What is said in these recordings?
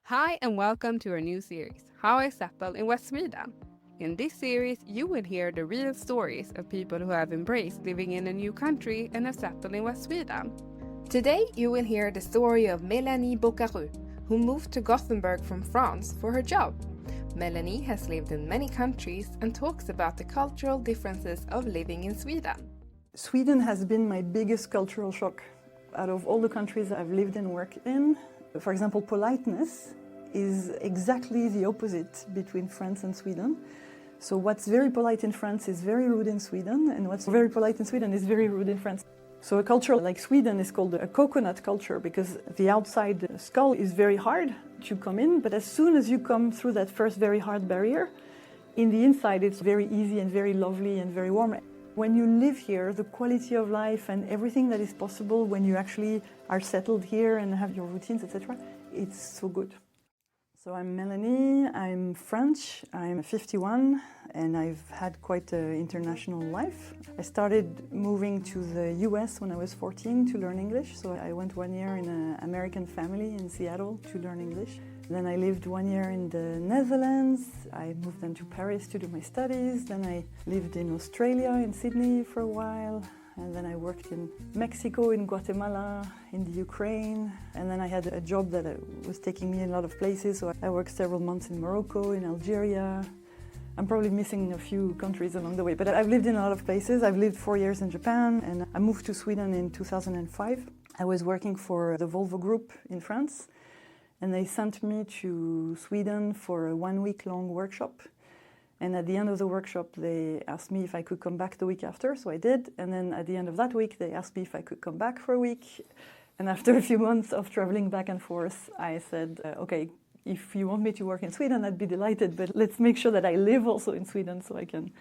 Hi and welcome to our new series, How I Settled in West Sweden. In this series, you will hear the real stories of people who have embraced living in a new country and have settled in West Sweden. Today, you will hear the story of Mélanie Boucarut, who moved to Gothenburg from France for her job. Mélanie has lived in many countries and talks about the cultural differences of living in Sweden. Sweden has been my biggest cultural shock. Out of all the countries I've lived and worked in, for example, politeness is exactly the opposite between France and Sweden. So what's very polite in France is very rude in Sweden, and what's very polite in Sweden is very rude in France. So a culture like Sweden is called a coconut culture because the outside skull is very hard to come in, but as soon as you come through that first very hard barrier, in the inside it's very easy and very lovely and very warm. When you live here, the quality of life and everything that is possible when you actually are settled here and have your routines, etc., it's so good. So I'm Mélanie, I'm French, I'm 51, and I've had quite an international life. I started moving to the US when I was 14 to learn English, so I went 1 year in an American family in Seattle to learn English. Then I lived 1 year in the Netherlands. I moved then to Paris to do my studies. Then I lived in Australia, in Sydney for a while. And then I worked in Mexico, in Guatemala, in the Ukraine. And then I had a job that was taking me in a lot of places. So I worked several months in Morocco, in Algeria. I'm probably missing a few countries along the way, but I've lived in a lot of places. I've lived 4 years in Japan, and I moved to Sweden in 2005. I was working for the Volvo Group in France. And they sent me to Sweden for a 1 week long workshop. And at the end of the workshop, they asked me if I could come back the week after, so I did. And then at the end of that week, they asked me if I could come back for a week. And after a few months of traveling back and forth, I said, okay, if you want me to work in Sweden, I'd be delighted, but let's make sure that I live also in Sweden so I can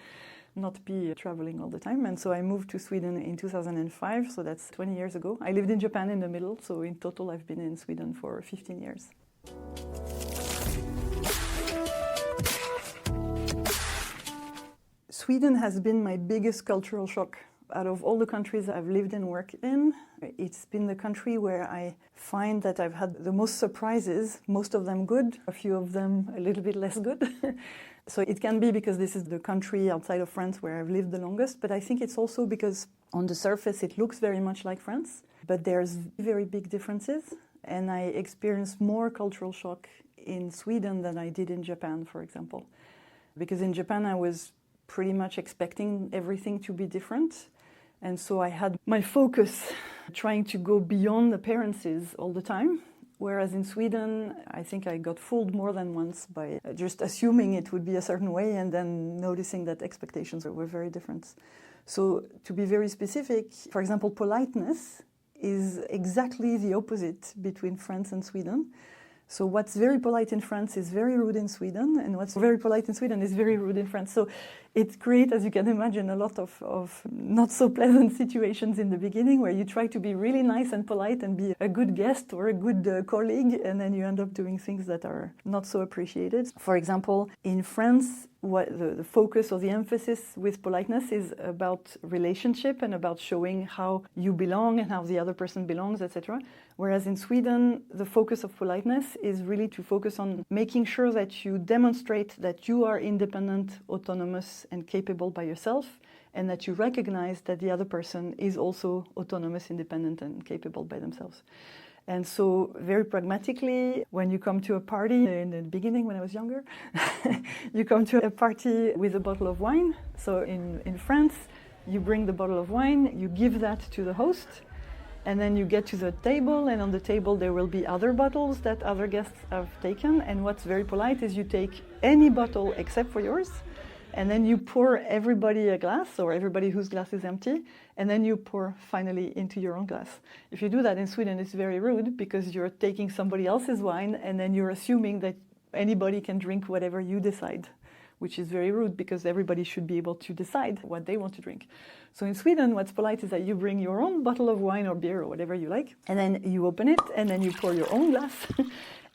not be traveling all the time. And so I moved to Sweden in 2005, so that's 20 years ago. I lived in Japan in the middle, so in total I've been in Sweden for 15 years. Sweden has been my biggest cultural shock. Out of all the countries I've lived and worked in, it's been the country where I find that I've had the most surprises, most of them good, a few of them a little bit less good. So it can be because this is the country outside of France where I've lived the longest, but I think it's also because on the surface it looks very much like France, but there's very big differences, and I experienced more cultural shock in Sweden than I did in Japan, for example. Because in Japan I was pretty much expecting everything to be different, and so I had my focus trying to go beyond appearances all the time. Whereas in Sweden, I think I got fooled more than once by just assuming it would be a certain way and then noticing that expectations were very different. So to be very specific, for example, politeness is exactly the opposite between France and Sweden. So what's very polite in France is very rude in Sweden, and what's very polite in Sweden is very rude in France. So it creates, as you can imagine, a lot of not so pleasant situations in the beginning where you try to be really nice and polite and be a good guest or a good colleague, and then you end up doing things that are not so appreciated. For example, in France, what the focus or the emphasis with politeness is about relationship and about showing how you belong and how the other person belongs, etc. Whereas in Sweden, the focus of politeness is really to focus on making sure that you demonstrate that you are independent, autonomous, and capable by yourself, and that you recognize that the other person is also autonomous, independent, and capable by themselves. And so very pragmatically, when you come to a party, in the beginning when I was younger, you come to a party with a bottle of wine. So in France, you bring the bottle of wine, you give that to the host, and then you get to the table, and on the table there will be other bottles that other guests have taken. And what's very polite is you take any bottle except for yours, and then you pour everybody a glass, or everybody whose glass is empty, and then you pour finally into your own glass. If you do that in Sweden, it's very rude because you're taking somebody else's wine and then you're assuming that anybody can drink whatever you decide, which is very rude because everybody should be able to decide what they want to drink. So in Sweden, what's polite is that you bring your own bottle of wine or beer or whatever you like, and then you open it, and then you pour your own glass,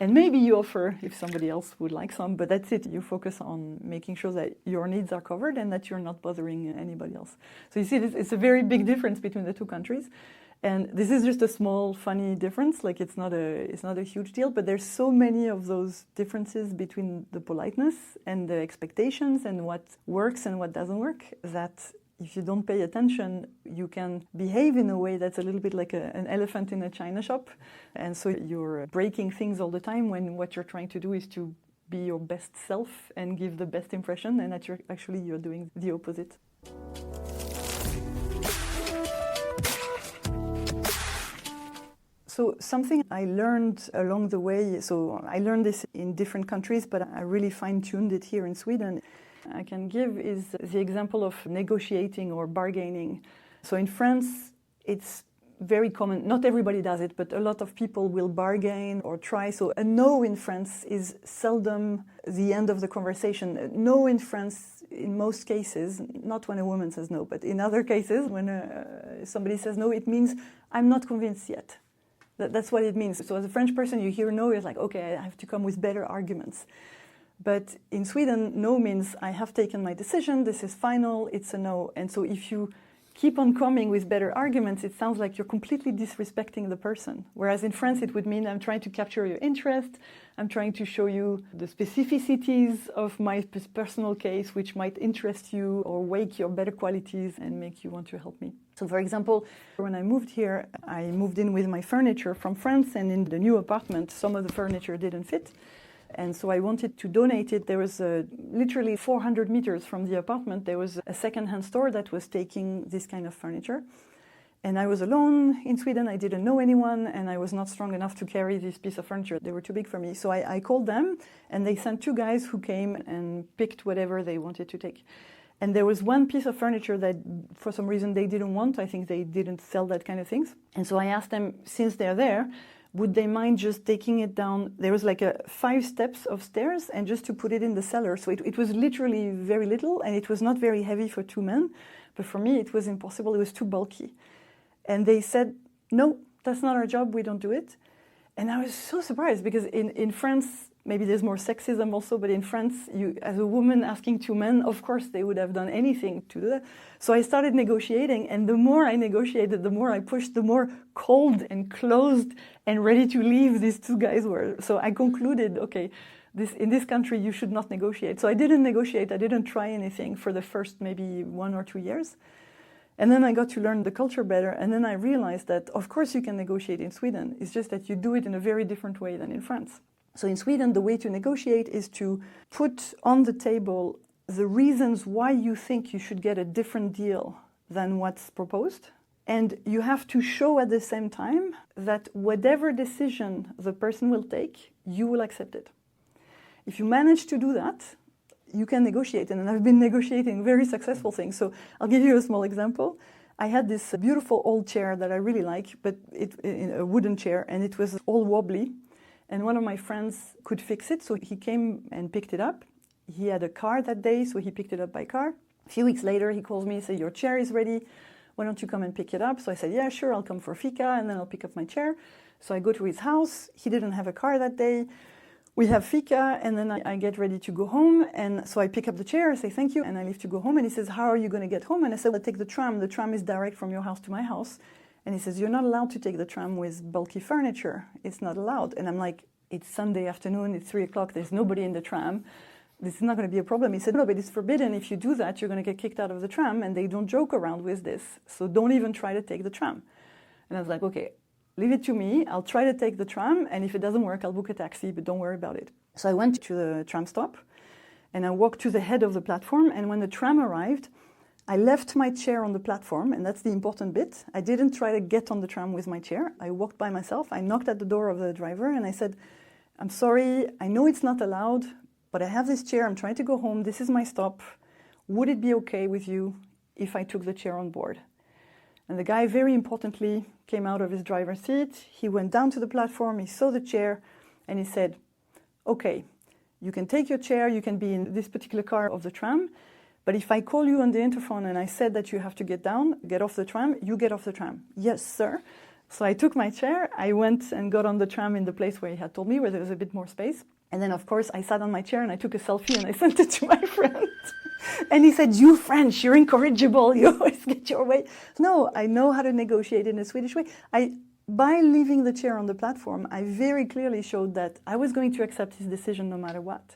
and maybe you offer if somebody else would like some, but that's it. You focus on making sure that your needs are covered and that you're not bothering anybody else. So you see, it's a very big difference between the two countries. And this is just a small, funny difference. Like it's not a huge deal, but there's so many of those differences between the politeness and the expectations and what works and what doesn't work that if you don't pay attention, you can behave in a way that's a little bit like an elephant in a china shop. And so you're breaking things all the time when what you're trying to do is to be your best self and give the best impression, and that you're doing the opposite. So something I learned along the way, so I learned this in different countries, but I really fine-tuned it here in Sweden. I can give is the example of negotiating or bargaining. So in France, it's very common, not everybody does it, but a lot of people will bargain or try. So a no in France is seldom the end of the conversation. No in France, in most cases, not when a woman says no, but in other cases, when somebody says no, it means I'm not convinced yet. That's what it means. So as a French person, you hear no, you're like, okay, I have to come with better arguments. But in Sweden, no means I have taken my decision, this is final, it's a no. And so if you keep on coming with better arguments, it sounds like you're completely disrespecting the person. Whereas in France, it would mean I'm trying to capture your interest, I'm trying to show you the specificities of my personal case, which might interest you or wake your better qualities and make you want to help me. So for example, when I moved here, I moved in with my furniture from France, and in the new apartment, some of the furniture didn't fit. And so I wanted to donate it. There was literally 400 meters from the apartment, there was a second-hand store that was taking this kind of furniture. And I was alone in Sweden, I didn't know anyone, and I was not strong enough to carry this piece of furniture. They were too big for me. So I called them, and they sent 2 guys who came and picked whatever they wanted to take. And there was one piece of furniture that, for some reason, they didn't want. I think they didn't sell that kind of things. And so I asked them, since they're there, would they mind just taking it down? There was like 5 steps of stairs, and just to put it in the cellar. So it was literally very little, and it was not very heavy for 2 men. But for me, it was impossible. It was too bulky. And they said, no, that's not our job. We don't do it. And I was so surprised because in France, maybe there's more sexism also, but in France, you, as a woman asking 2 men, of course, they would have done anything to do that. So I started negotiating, and the more I negotiated, the more I pushed, the more cold and closed and ready to leave these 2 guys were. So I concluded, okay, in this country, you should not negotiate. So I didn't negotiate. I didn't try anything for the first maybe 1 or 2 years. And then I got to learn the culture better, and then I realized that, of course, you can negotiate in Sweden. It's just that you do it in a very different way than in France. So in Sweden, the way to negotiate is to put on the table the reasons why you think you should get a different deal than what's proposed. And you have to show at the same time that whatever decision the person will take, you will accept it. If you manage to do that, you can negotiate. And I've been negotiating very successful things. So I'll give you a small example. I had this beautiful old chair that I really like, but a wooden chair, and it was all wobbly. And one of my friends could fix it, so he came and picked it up. He had a car that day, so he picked it up by car. A few weeks later, he calls me and said, your chair is ready. Why don't you come and pick it up? So I said, yeah, sure, I'll come for fika, and then I'll pick up my chair. So I go to his house. He didn't have a car that day. We have fika, and then I get ready to go home. And so I pick up the chair, I say thank you, and I leave to go home. And he says, how are you going to get home? And I said, well, take the tram. The tram is direct from your house to my house. And he says, you're not allowed to take the tram with bulky furniture. It's not allowed. And I'm like, it's Sunday afternoon, it's 3 o'clock, there's nobody in the tram. This is not going to be a problem. He said, no, but it's forbidden. If you do that, you're going to get kicked out of the tram, and they don't joke around with this. So don't even try to take the tram. And I was like, okay, leave it to me. I'll try to take the tram, and if it doesn't work, I'll book a taxi, but don't worry about it. So I went to the tram stop, and I walked to the head of the platform, and when the tram arrived, I left my chair on the platform, and that's the important bit. I didn't try to get on the tram with my chair. I walked by myself. I knocked at the door of the driver, and I said, I'm sorry, I know it's not allowed, but I have this chair. I'm trying to go home. This is my stop. Would it be okay with you if I took the chair on board? And the guy, very importantly, came out of his driver's seat. He went down to the platform. He saw the chair, and he said, okay, you can take your chair. You can be in this particular car of the tram. But if I call you on the interphone and I said that you have to get down, get off the tram, you get off the tram. Yes, sir. So I took my chair, I went and got on the tram in the place where he had told me, where there was a bit more space. And then, of course, I sat on my chair and I took a selfie and I sent it to my friend. And he said, you French, you're incorrigible, you always get your way. No, I know how to negotiate in a Swedish way. By leaving the chair on the platform, I very clearly showed that I was going to accept his decision no matter what.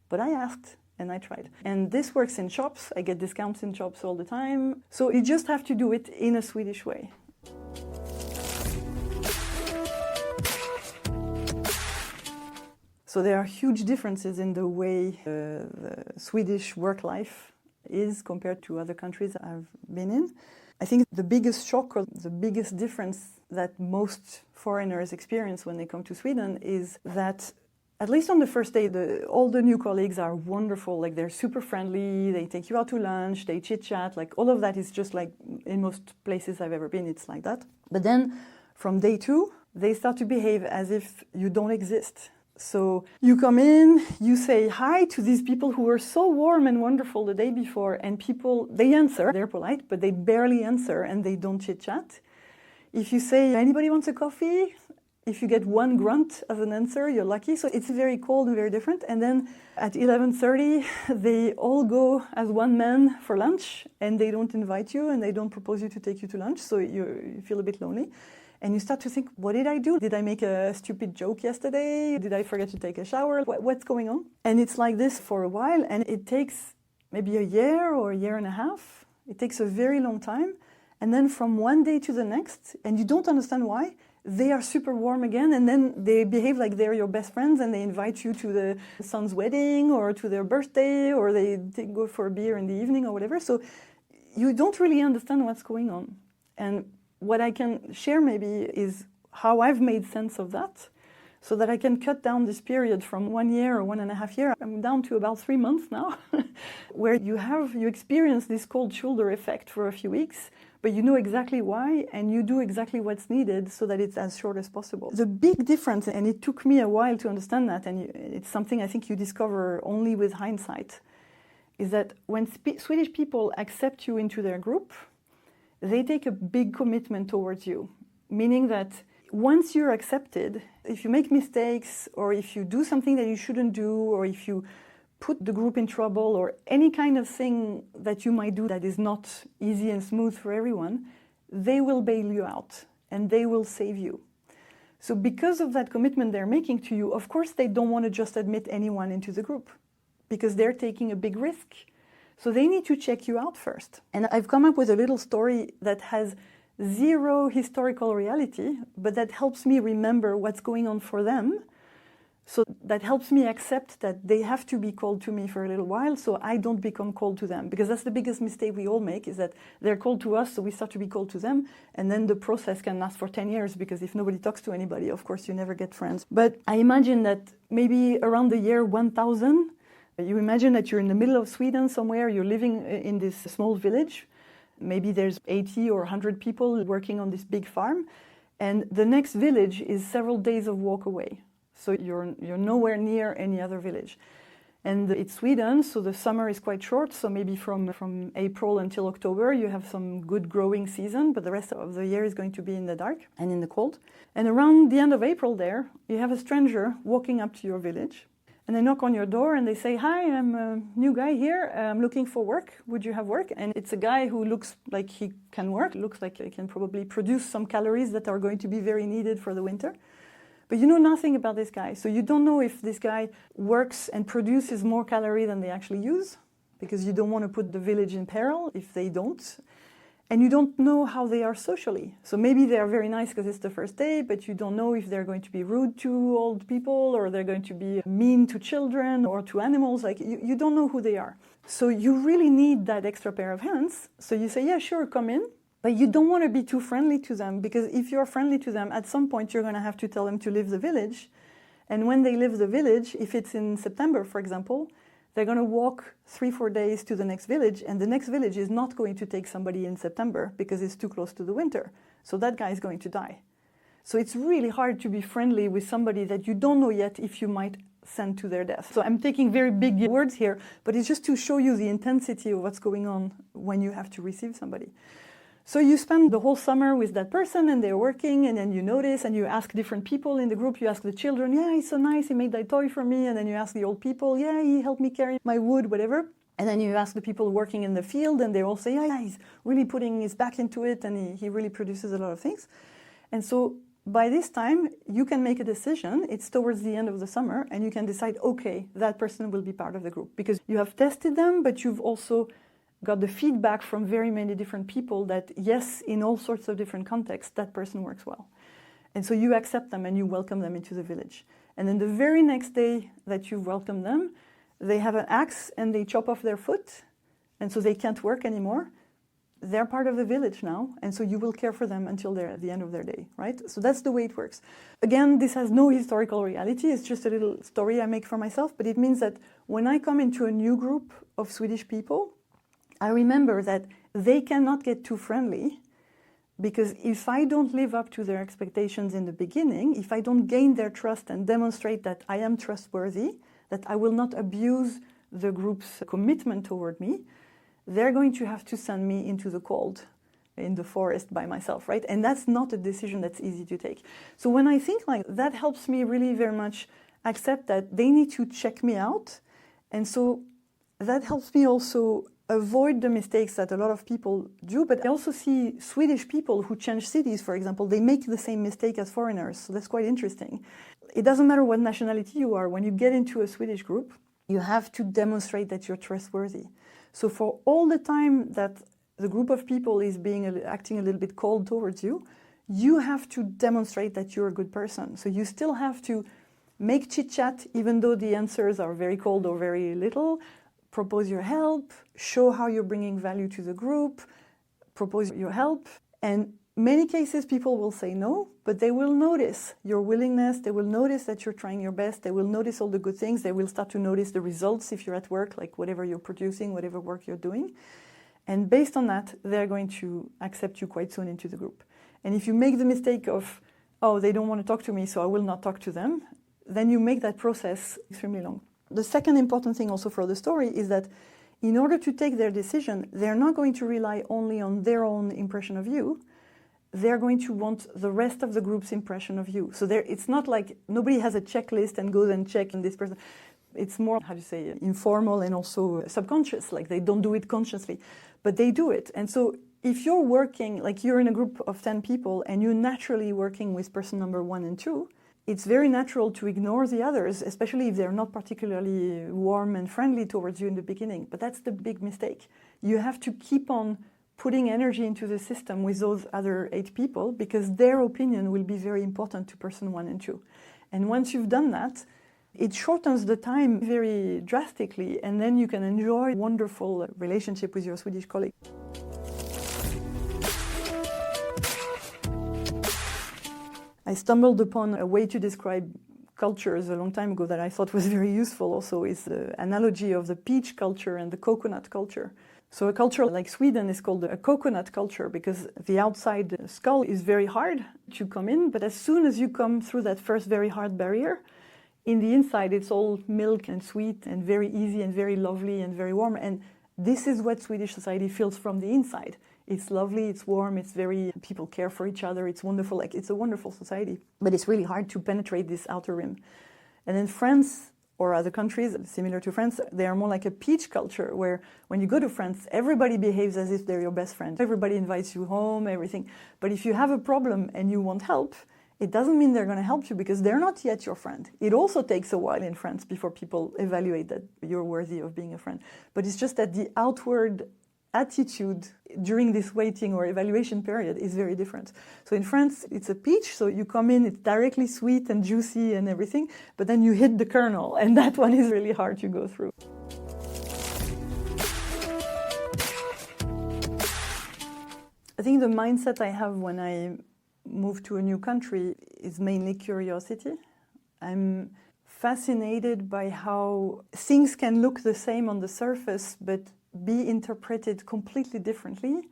But I asked and I tried. And this works in shops. I get discounts in shops all the time. So you just have to do it in a Swedish way. So there are huge differences in the way the Swedish work life is compared to other countries I've been in. I think the biggest shock or the biggest difference that most foreigners experience when they come to Sweden is that, at least on the first day, all the new colleagues are wonderful. Like, they're super friendly, they take you out to lunch, they chit-chat, like all of that is just like in most places I've ever been, it's like that. But then from day 2, they start to behave as if you don't exist. So you come in, you say hi to these people who were so warm and wonderful the day before, and people, they answer, they're polite, but they barely answer and they don't chit-chat. If you say, anybody wants a coffee? If you get one grunt as an answer, you're lucky. So it's very cold and very different. And then at 11:30, they all go as one man for lunch, and they don't invite you and they don't propose you to take you to lunch. So you feel a bit lonely. And you start to think, what did I do? Did I make a stupid joke yesterday? Did I forget to take a shower? What's going on? And it's like this for a while, and it takes maybe a year or a year and a half. It takes a very long time. And then from one day to the next, and you don't understand why, they are super warm again, and then they behave like they're your best friends, and they invite you to the son's wedding or to their birthday, or they go for a beer in the evening or whatever. So you don't really understand what's going on. And what I can share maybe is how I've made sense of that, so that I can cut down this period from 1 year or 1.5 years. I'm down to about 3 months now, where you experience this cold shoulder effect for a few weeks, but you know exactly why, and you do exactly what's needed so that it's as short as possible. The big difference, and it took me a while to understand that, and it's something I think you discover only with hindsight, is that when Swedish people accept you into their group, they take a big commitment towards you, meaning that once you're accepted, if you make mistakes, or if you do something that you shouldn't do, or if you put the group in trouble, or any kind of thing that you might do that is not easy and smooth for everyone, they will bail you out and they will save you. So because of that commitment they're making to you, of course they don't want to just admit anyone into the group, because they're taking a big risk. So they need to check you out first. And I've come up with a little story that has zero historical reality, but that helps me remember what's going on for them. So that helps me accept that they have to be cold to me for a little while, so I don't become cold to them. Because that's the biggest mistake we all make, is that they're cold to us, so we start to be cold to them. And then the process can last for 10 years, because if nobody talks to anybody, of course, you never get friends. But I imagine that maybe around the year 1000, you imagine that you're in the middle of Sweden somewhere, you're living in this small village. Maybe there's 80 or 100 people working on this big farm. And the next village is several days of walk away. So you're nowhere near any other village. And it's Sweden, so the summer is quite short. So maybe from April until October, you have some good growing season, but the rest of the year is going to be in the dark and in the cold. And around the end of April there, you have a stranger walking up to your village. And they knock on your door and they say, hi, I'm a new guy here. I'm looking for work. Would you have work? And it's a guy who looks like he can work, looks like he can probably produce some calories that are going to be very needed for the winter. But you know nothing about this guy. So you don't know if this guy works and produces more calories than they actually use, because you don't want to put the village in peril if they don't. And you don't know how they are socially. So maybe they are very nice because it's the first day, but you don't know if they're going to be rude to old people, or they're going to be mean to children or to animals. Like, you don't know who they are. So you really need that extra pair of hands. So you say, yeah, sure, come in. But you don't want to be too friendly to them, because if you're friendly to them, at some point you're going to have to tell them to leave the village. And when they leave the village, if it's in September, for example, they're going to walk 3-4 days to the next village, and the next village is not going to take somebody in September because it's too close to the winter. So that guy is going to die. So it's really hard to be friendly with somebody that you don't know yet if you might send to their death. So I'm taking very big words here, but it's just to show you the intensity of what's going on when you have to receive somebody. So you spend the whole summer with that person, and they're working, and then you notice, and you ask different people in the group. You ask the children, yeah, he's so nice, he made that toy for me. And then you ask the old people, yeah, he helped me carry my wood, whatever. And then you ask the people working in the field, and they all say, yeah, he's really putting his back into it, and he really produces a lot of things. And so by this time, you can make a decision. It's towards the end of the summer, and you can decide, okay, that person will be part of the group. Because you have tested them, but you've also got the feedback from very many different people that, yes, in all sorts of different contexts, that person works well. And so you accept them and you welcome them into the village. And then the very next day that you welcome them, they have an axe and they chop off their foot, and so they can't work anymore. They're part of the village now, and so you will care for them until they're at the end of their day, right? So that's the way it works. Again, this has no historical reality. It's just a little story I make for myself, but it means that when I come into a new group of Swedish people, I remember that they cannot get too friendly, because if I don't live up to their expectations in the beginning, if I don't gain their trust and demonstrate that I am trustworthy, that I will not abuse the group's commitment toward me, they're going to have to send me into the cold, in the forest by myself, right? And that's not a decision that's easy to take. So when I think like that, helps me really very much accept that they need to check me out. And so that helps me also avoid the mistakes that a lot of people do. But I also see Swedish people who change cities, for example, they make the same mistake as foreigners. So that's quite interesting. It doesn't matter what nationality you are. When you get into a Swedish group, you have to demonstrate that you're trustworthy. So for all the time that the group of people is acting a little bit cold towards you, you have to demonstrate that you're a good person. So you still have to make chit-chat, even though the answers are very cold or very little, propose your help, show how you're bringing value to the group, propose your help. And many cases people will say no, but they will notice your willingness, they will notice that you're trying your best, they will notice all the good things, they will start to notice the results if you're at work, like whatever you're producing, whatever work you're doing. And based on that, they're going to accept you quite soon into the group. And if you make the mistake of, oh, they don't want to talk to me, so I will not talk to them, then you make that process extremely long. The second important thing also for the story is that in order to take their decision, they're not going to rely only on their own impression of you. They're going to want the rest of the group's impression of you. So it's not like nobody has a checklist and goes and checks on this person. It's more, informal and also subconscious. Like they don't do it consciously, but they do it. And so if you're working, like you're in a group of 10 people and you're naturally working with person number 1 and 2, it's very natural to ignore the others, especially if they're not particularly warm and friendly towards you in the beginning. But that's the big mistake. You have to keep on putting energy into the system with those other 8 people, because their opinion will be very important to person 1 and 2. And once you've done that, it shortens the time very drastically, and then you can enjoy a wonderful relationship with your Swedish colleague. I stumbled upon a way to describe cultures a long time ago that I thought was very useful also, is the analogy of the peach culture and the coconut culture. So a culture like Sweden is called a coconut culture because the outside skull is very hard to come in, but as soon as you come through that first very hard barrier, in the inside it's all milk and sweet and very easy and very lovely and very warm. And this is what Swedish society feels from the inside. It's lovely, it's warm, it's very, people care for each other, it's wonderful, like it's a wonderful society. But it's really hard to penetrate this outer rim. And in France or other countries similar to France, they are more like a peach culture, where when you go to France, everybody behaves as if they're your best friend. Everybody invites you home, everything. But if you have a problem and you want help, it doesn't mean they're going to help you because they're not yet your friend. It also takes a while in France before people evaluate that you're worthy of being a friend. But it's just that the outward attitude during this waiting or evaluation period is very different. So in France, it's a peach, so you come in, it's directly sweet and juicy and everything, but then you hit the kernel, and that one is really hard to go through. I think the mindset I have when I move to a new country is mainly curiosity. I'm fascinated by how things can look the same on the surface, but be interpreted completely differently,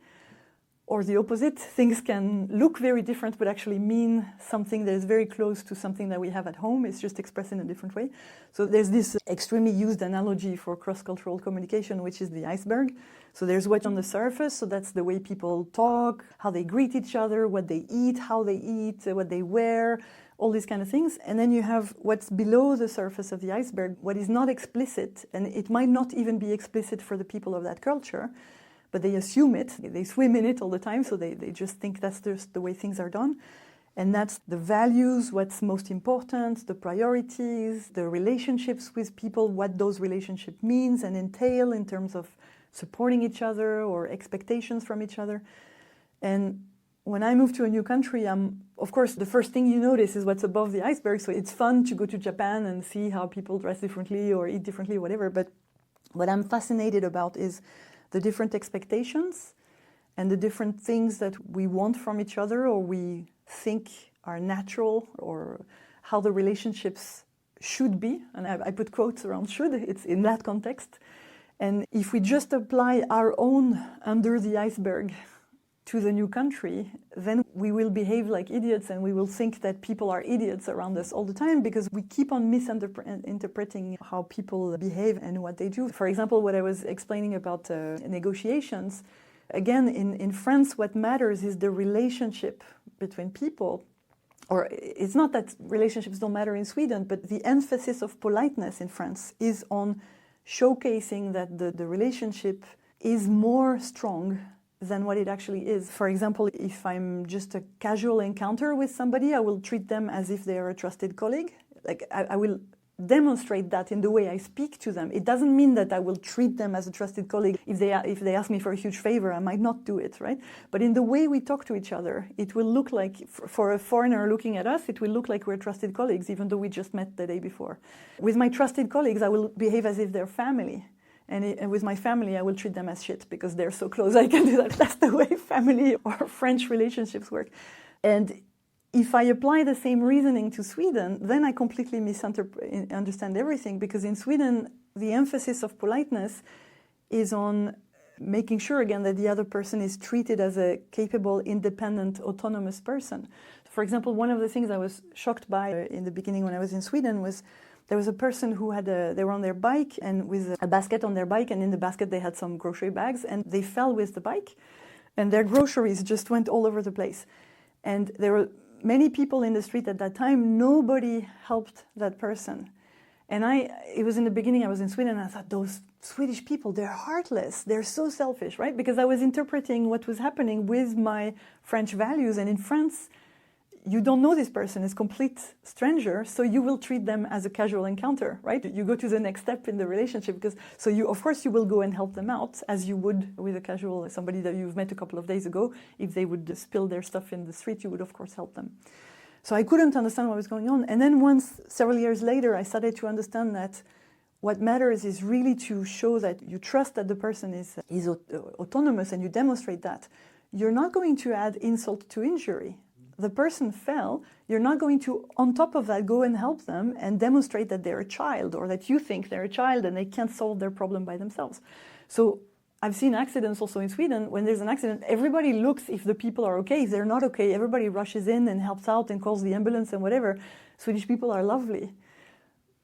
or the opposite. Things can look very different but actually mean something that is very close to something that we have at home. It's just expressed in a different way. So there's this extremely used analogy for cross-cultural communication, which is the iceberg. So there's what's on the surface, so that's the way people talk, how they greet each other, what they eat, how they eat, what they wear, all these kind of things. And then you have what's below the surface of the iceberg, what is not explicit, and it might not even be explicit for the people of that culture, but they assume it, they swim in it all the time, so they just think that's just the way things are done. And that's the values, what's most important, the priorities, the relationships with people, what those relationships means and entail in terms of supporting each other or expectations from each other. And when I move to a new country, of course, the first thing you notice is what's above the iceberg. So it's fun to go to Japan and see how people dress differently or eat differently, whatever. But what I'm fascinated about is the different expectations and the different things that we want from each other or we think are natural, or how the relationships should be. And I put quotes around should, it's in that context. And if we just apply our own under the iceberg to the new country, then we will behave like idiots and we will think that people are idiots around us all the time because we keep on misinterpreting how people behave and what they do. For example, what I was explaining about negotiations, again, in France, what matters is the relationship between people. Or it's not that relationships don't matter in Sweden, but the emphasis of politeness in France is on showcasing that the relationship is more strong than what it actually is. For example, if I'm just a casual encounter with somebody, I will treat them as if they are a trusted colleague. Like I will demonstrate that in the way I speak to them. It doesn't mean that I will treat them as a trusted colleague. If they ask me for a huge favor, I might not do it, right? But in the way we talk to each other, it will look like, for a foreigner looking at us, it will look like we're trusted colleagues, even though we just met the day before. With my trusted colleagues, I will behave as if they're family. And with my family, I will treat them as shit because they're so close. I can do that. That's the way family or French relationships work. And if I apply the same reasoning to Sweden, then I completely misunderstand everything, because in Sweden, the emphasis of politeness is on making sure, again, that the other person is treated as a capable, independent, autonomous person. For example, one of the things I was shocked by in the beginning when I was in Sweden was there was a person who they were on their bike and with a basket on their bike, and in the basket they had some grocery bags, and they fell with the bike, and their groceries just went all over the place. And there were many people in the street at that time. Nobody helped that person. And it was in the beginning, I was in Sweden, and I thought, those Swedish people, they're heartless, they're so selfish, right? Because I was interpreting what was happening with my French values, and in France, you don't know this person, is complete stranger, so you will treat them as a casual encounter, right? You go to the next step in the relationship, of course you will go and help them out as you would with a casual, somebody that you've met a couple of days ago. If they would spill their stuff in the street, you would of course help them. So I couldn't understand what was going on. And then once, several years later, I started to understand that what matters is really to show that you trust that the person is autonomous, and you demonstrate that. You're not going to add insult to injury. The person fell, you're not going to, on top of that, go and help them and demonstrate that they're a child, or that you think they're a child and they can't solve their problem by themselves. So I've seen accidents also in Sweden. When there's an accident, everybody looks if the people are okay. If they're not okay, everybody rushes in and helps out and calls the ambulance and whatever. Swedish people are lovely.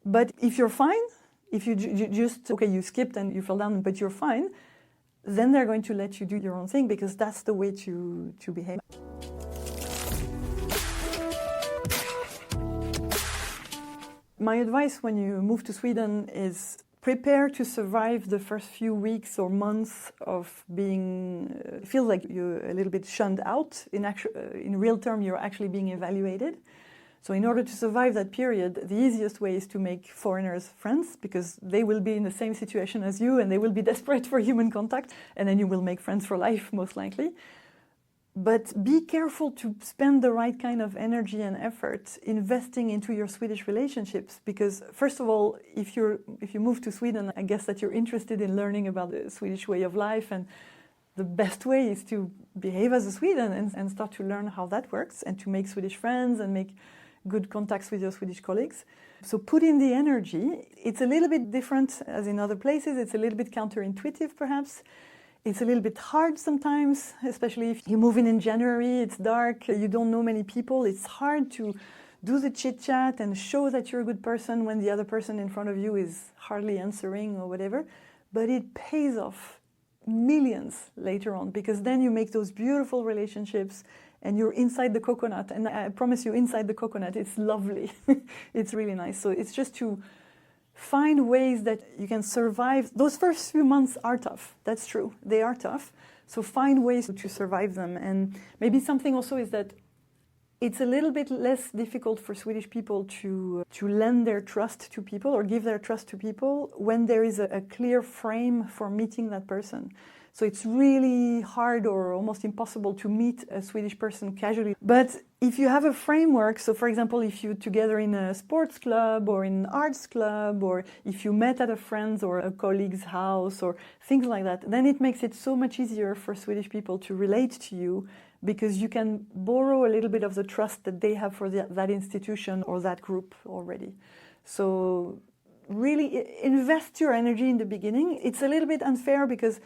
But if you're fine, if you just, you skipped and you fell down, but you're fine, then they're going to let you do your own thing, because that's the way to behave. My advice when you move to Sweden is prepare to survive the first few weeks or months of being, feel like you're a little bit shunned out. In real term, you're actually being evaluated. So in order to survive that period, the easiest way is to make foreigners friends, because they will be in the same situation as you and they will be desperate for human contact, and then you will make friends for life, most likely. But be careful to spend the right kind of energy and effort investing into your Swedish relationships, because first of all, if you move to Sweden, I guess that you're interested in learning about the Swedish way of life, and the best way is to behave as a Swede and start to learn how that works, and to make Swedish friends and make good contacts with your Swedish colleagues. So put in the energy. It's a little bit different as in other places. It's a little bit counterintuitive, perhaps. It's a little bit hard sometimes, especially if you move in January, it's dark, you don't know many people. It's hard to do the chit-chat and show that you're a good person when the other person in front of you is hardly answering or whatever. But it pays off millions later on, because then you make those beautiful relationships and you're inside the coconut. And I promise you, inside the coconut, it's lovely. It's really nice. So it's just to find ways that you can survive. Those first few months are tough. That's true. They are tough. So find ways to survive them. And maybe something also is that it's a little bit less difficult for Swedish people to lend their trust to people or give their trust to people when there is a clear frame for meeting that person. So it's really hard or almost impossible to meet a Swedish person casually. But if you have a framework, so for example, if you're together in a sports club or in an arts club, or if you met at a friend's or a colleague's house or things like that, then it makes it so much easier for Swedish people to relate to you, because you can borrow a little bit of the trust that they have for that institution or that group already. So really invest your energy in the beginning. It's a little bit unfair because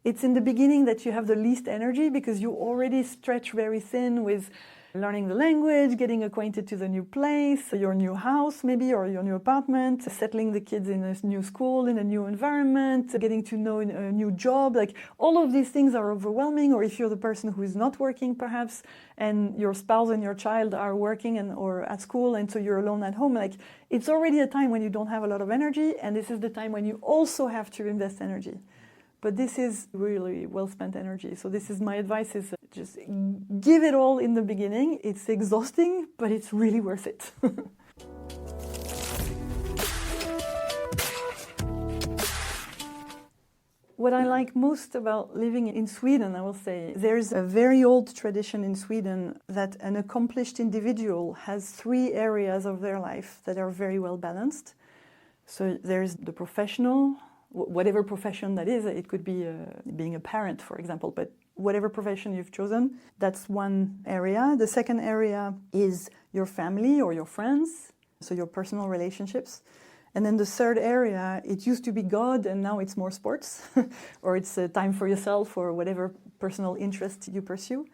it's in the beginning that you have the least energy, because you already stretch very thin with learning the language, getting acquainted to the new place, your new house maybe, or your new apartment, settling the kids in a new school, in a new environment, getting to know a new job. Like all of these things are overwhelming. Or if you're the person who is not working perhaps, and your spouse and your child are working or at school, and so you're alone at home, like it's already a time when you don't have a lot of energy, and this is the time when you also have to invest energy. But this is really well-spent energy. So this is my advice, is just give it all in the beginning. It's exhausting, but it's really worth it. What I like most about living in Sweden, I will say, there's a very old tradition in Sweden that an accomplished individual has 3 areas of their life that are very well balanced. So there's the professional, whatever profession that is. It could be being a parent, for example, but whatever profession you've chosen, that's one area. The second area is your family or your friends, so your personal relationships. And then the third area, it used to be God, and now it's more sports, or it's time for yourself or whatever personal interest you pursue.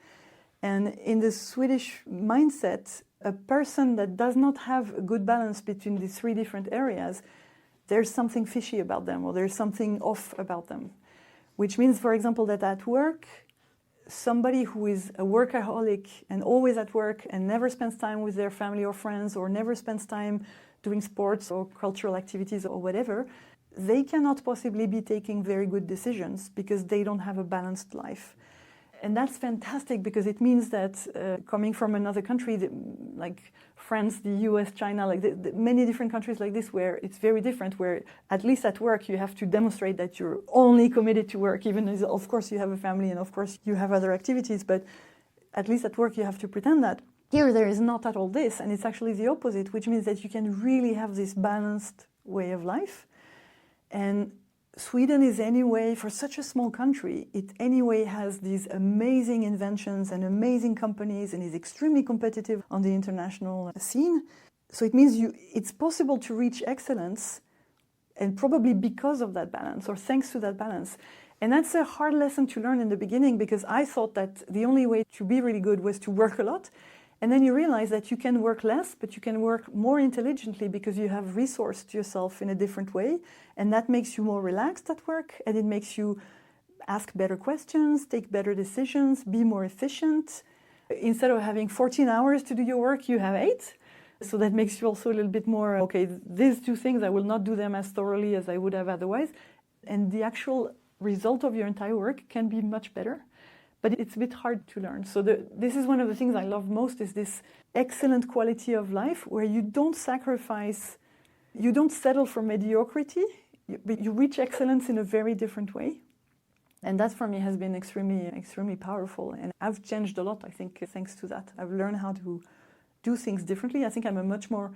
And in the Swedish mindset, a person that does not have a good balance between these 3 different areas, there's something fishy about them, or there's something off about them. Which means, for example, that at work, somebody who is a workaholic and always at work and never spends time with their family or friends, or never spends time doing sports or cultural activities or whatever, they cannot possibly be taking very good decisions because they don't have a balanced life. And that's fantastic, because it means that coming from another country, like France, the US, China, like many different countries like this, where it's very different, where at least at work you have to demonstrate that you're only committed to work, even as of course you have a family and of course you have other activities, but at least at work you have to pretend that. Here there is not at all this, and it's actually the opposite, which means that you can really have this balanced way of life. And Sweden is anyway, for such a small country, it anyway has these amazing inventions and amazing companies, and is extremely competitive on the international scene. So it means it's possible to reach excellence, and probably because of that balance, or thanks to that balance. And that's a hard lesson to learn in the beginning, because I thought that the only way to be really good was to work a lot. And then you realize that you can work less, but you can work more intelligently, because you have resourced yourself in a different way. And that makes you more relaxed at work, and it makes you ask better questions, take better decisions, be more efficient. Instead of having 14 hours to do your work, you have 8. So that makes you also a little bit more, okay, these 2 things, I will not do them as thoroughly as I would have otherwise. And the actual result of your entire work can be much better. But it's a bit hard to learn. So this is one of the things I love most, is this excellent quality of life where you don't sacrifice, you don't settle for mediocrity, but you reach excellence in a very different way. And that for me has been extremely, extremely powerful. And I've changed a lot, I think, thanks to that. I've learned how to do things differently. I think I'm a much more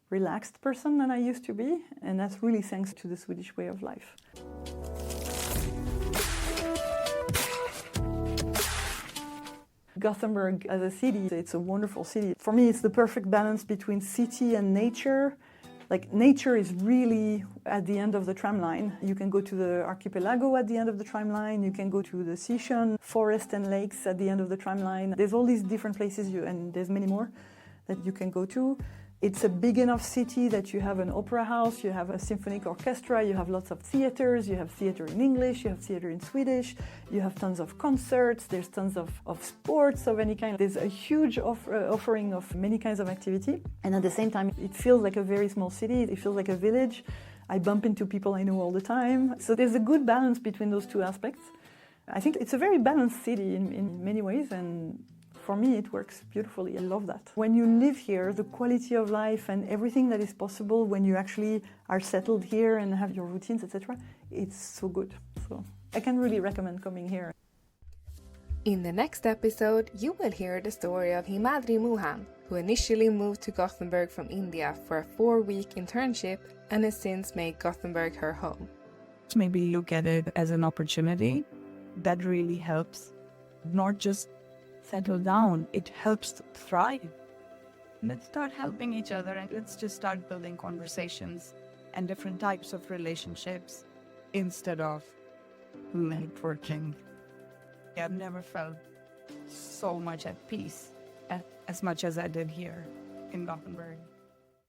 relaxed person than I used to be. And that's really thanks to the Swedish way of life. Gothenburg as a city, it's a wonderful city. For me, it's the perfect balance between city and nature. Like, nature is really at the end of the tram line. You can go to the archipelago at the end of the tram line. You can go to the seashore, forest and lakes at the end of the tram line. There's all these different places, and there's many more that you can go to. It's a big enough city that you have an opera house, you have a symphonic orchestra, you have lots of theaters, you have theater in English, you have theater in Swedish, you have tons of concerts, there's tons of sports of any kind. There's a huge offering of many kinds of activity. And at the same time, it feels like a very small city, it feels like a village. I bump into people I know all the time. So there's a good balance between those two aspects. I think it's a very balanced city in many ways, and for me, it works beautifully. I love that. When you live here, the quality of life and everything that is possible when you actually are settled here and have your routines, etc., it's so good. So I can really recommend coming here. In the next episode, you will hear the story of Himadri Mohan, who initially moved to Gothenburg from India for a 4-week internship and has since made Gothenburg her home. Maybe look at it as an opportunity that really helps not just settle down, it helps to thrive. Let's start helping each other and let's just start building conversations and different types of relationships instead of networking. I've never felt so much at peace as much as I did here in Gothenburg.